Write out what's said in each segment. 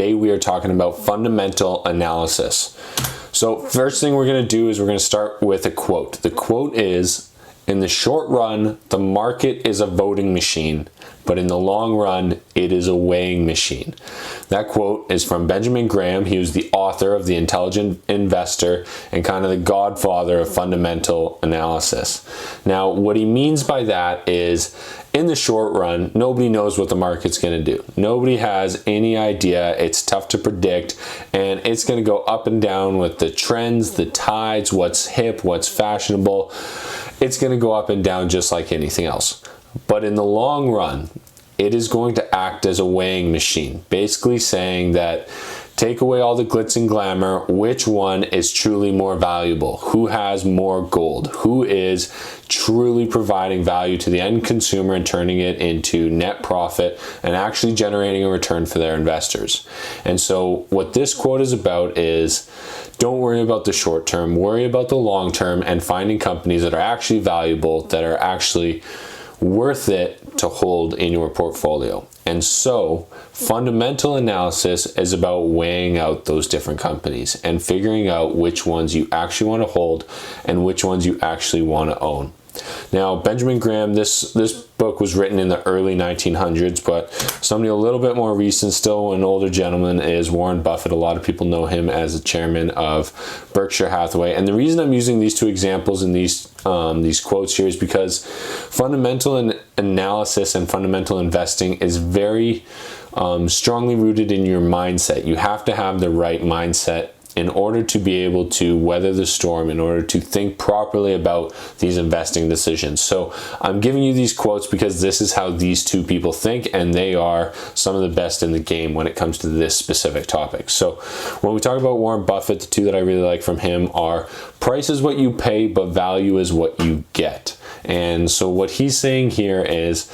Today we are talking about fundamental analysis. So first thing we're going to do is we're going to start with a quote. The quote is, "In the short run, the market is a voting machine, but in the long run, it is a weighing machine." That quote is from Benjamin Graham. He was the author of The Intelligent Investor and kind of the godfather of fundamental analysis. Now, what he means by that is, in the short run, nobody knows what the market's going to do. Nobody has any idea. It's tough to predict, and it's going to go up and down with the trends, the tides, what's hip, what's fashionable. It's going to go up and down just like anything else. But in the long run, it is going to act as a weighing machine, basically saying that take away all the glitz and glamour, which one is truly more valuable? Who has more gold? Who is truly providing value to the end consumer and turning it into net profit and actually generating a return for their investors? And so what this quote is about is, don't worry about the short term, worry about the long term and finding companies that are actually valuable, that are actually worth it to hold in your portfolio. And so fundamental analysis is about weighing out those different companies and figuring out which ones you actually want to hold and which ones you actually want to own. Now, Benjamin Graham, this book was written in the early 1900s, but somebody a little bit more recent, still an older gentleman, is Warren Buffett. A lot of people know him as the chairman of Berkshire Hathaway. And the reason I'm using these two examples in these quotes here is because fundamental analysis and fundamental investing is very strongly rooted in your mindset. You have to have the right mindset in order to be able to weather the storm, in order to think properly about these investing decisions. So I'm giving you these quotes because this is how these two people think, and they are some of the best in the game when it comes to this specific topic. So when we talk about Warren Buffett, the two that I really like from him are, price is what you pay, but value is what you get. And so what he's saying here is,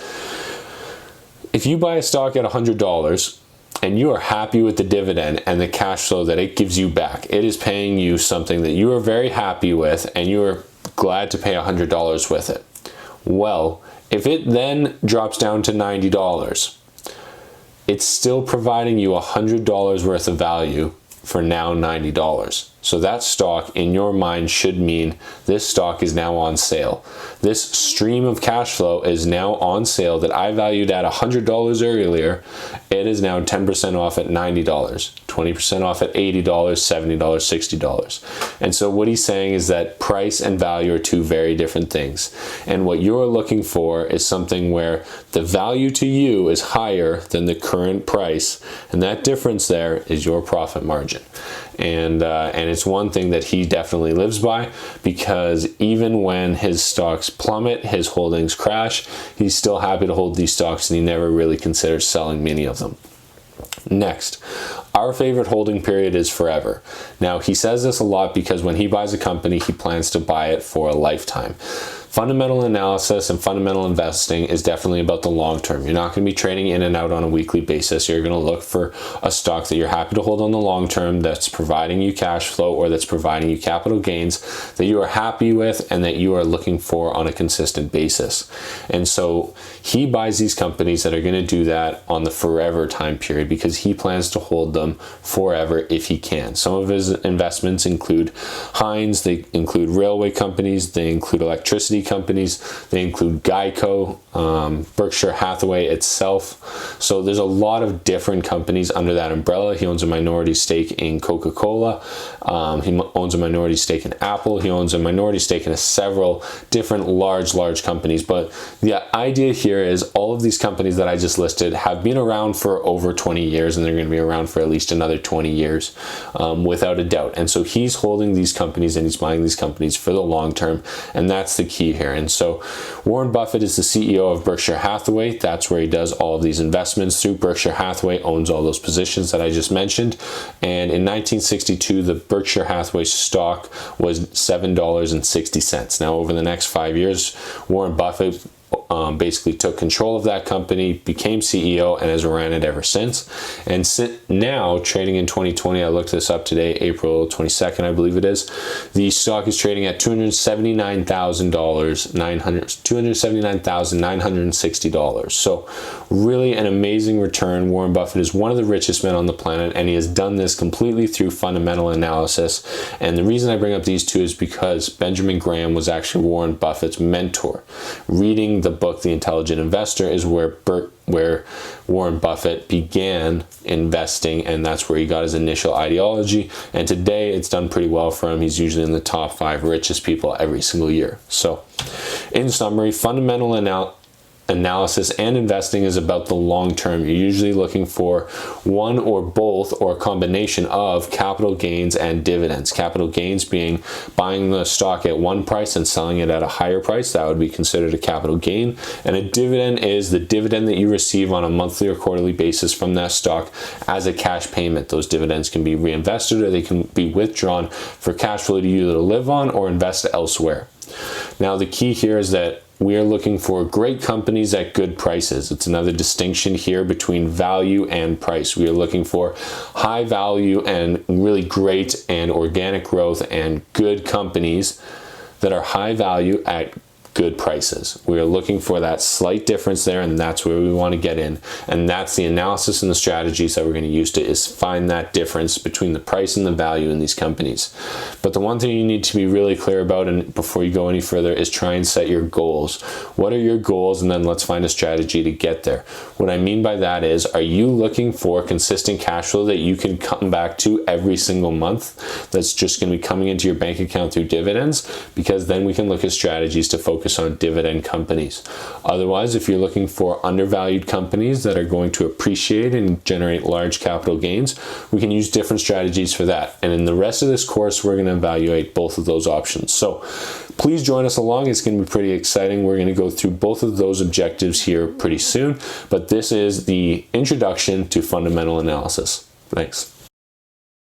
if you buy a stock at $100, and you are happy with the dividend and the cash flow that it gives you back, it is paying you something that you are very happy with and you are glad to pay $100 with it. Well, if it then drops down to $90, it's still providing you $100 worth of value for now $90. So that stock in your mind should mean this stock is now on sale. This stream of cash flow is now on sale that I valued at $100 earlier. It is now 10% off at $90, 20% off at $80, $70, $60. And so what he's saying is that price and value are two very different things. And what you're looking for is something where the value to you is higher than the current price. And that difference there is your profit margin. And it's one thing that he definitely lives by, because even when his stocks plummet, his holdings crash, he's still happy to hold these stocks and he never really considers selling many of them. Next, our favorite holding period is forever. Now, he says this a lot because when he buys a company, he plans to buy it for a lifetime. Fundamental analysis and fundamental investing is definitely about the long term. You're not going to be trading in and out on a weekly basis. You're going to look for a stock that you're happy to hold on the long term, that's providing you cash flow or that's providing you capital gains that you are happy with and that you are looking for on a consistent basis. And so he buys these companies that are going to do that on the forever time period because he plans to hold them forever if he can. Some of his investments include Heinz, they include railway companies, they include electricity companies, they include Geico, Berkshire Hathaway itself. So there's a lot of different companies under that umbrella. He owns a minority stake in Coca-Cola. He owns a minority stake in Apple. He owns a minority stake in several different large companies. But the idea here is all of these companies that I just listed have been around for over 20 years, and they're going to be around for at least another 20 years without a doubt. And so he's holding these companies and he's buying these companies for the long term, and that's the key here. And so Warren Buffett is the CEO of Berkshire Hathaway. That's where he does all of these investments through. Berkshire Hathaway owns all those positions that I just mentioned. And in 1962, the Berkshire Hathaway stock was $7.60. Now, over the next 5 years, Warren Buffett basically took control of that company, became CEO, and has ran it ever since. And now, trading in 2020, I looked this up today, April 22nd, I believe it is, the stock is trading at $279,960. So really an amazing return. Warren Buffett is one of the richest men on the planet, and he has done this completely through fundamental analysis. And the reason I bring up these two is because Benjamin Graham was actually Warren Buffett's mentor. Reading the book The Intelligent Investor is where Warren Buffett began investing, and that's where he got his initial ideology. And today it's done pretty well for him. He's usually in the top 5 richest people every single year. So in summary, fundamental analysis and investing is about the long term. You're usually looking for one or both, or a combination of capital gains and dividends. Capital gains being buying the stock at one price and selling it at a higher price. That would be considered a capital gain. And a dividend is the dividend that you receive on a monthly or quarterly basis from that stock as a cash payment. Those dividends can be reinvested, or they can be withdrawn for cash flow to either live on or invest elsewhere. Now, the key here is that we are looking for great companies at good prices. It's another distinction here between value and price. We are looking for high value and really great and organic growth and good companies that are high value at good prices. We are looking for that slight difference there, and that's where we want to get in. And that's the analysis and the strategies that we're going to use to find that difference between the price and the value in these companies. But the one thing you need to be really clear about, and before you go any further, is try and set your goals. What are your goals? And then let's find a strategy to get there. What I mean by that is, are you looking for consistent cash flow that you can come back to every single month that's just going to be coming into your bank account through dividends? Because then we can look at strategies to focus on dividend companies. Otherwise, if you're looking for undervalued companies that are going to appreciate and generate large capital gains, we can use different strategies for that. And in the rest of this course, we're going to evaluate both of those options. So please join us along. It's going to be pretty exciting. We're going to go through both of those objectives here pretty soon. But this is the introduction to fundamental analysis. Thanks.